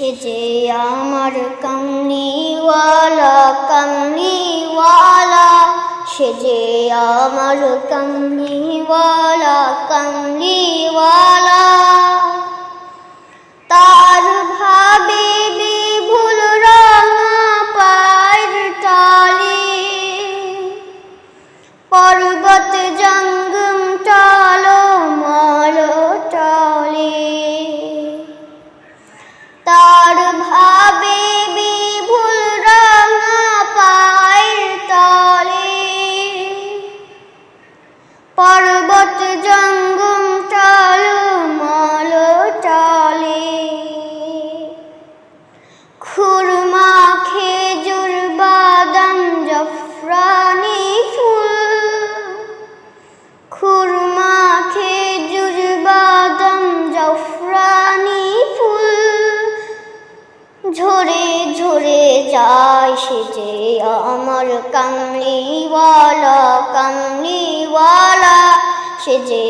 সে যে আমার কামলিওয়ালা কামলিওয়ালা, সে যে আমার কামলিওয়ালা কামলিওয়ালা। তার ভাবে বিভুল রাঙা পায়ের তালে, পর্বত জঙ্গম টালো মালো টালে। তার ভাবে বিভুল রাঙা পায়ের তলে, পর্বত জঙ্গম টালো মালো টালে। খুরমা খেজুর বাদাম জাফরানি ফুল, খুরমা খেজুর বাদাম জাফরানি ফুল। ঝরে ঝরে যায় সে যে আমার কামলিওয়ালা কামলিওয়ালা, সে যে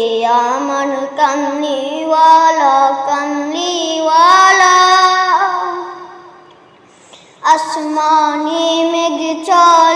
আমার কামলিওয়ালা কামলিওয়ালা। আসমানে মেঘ চলে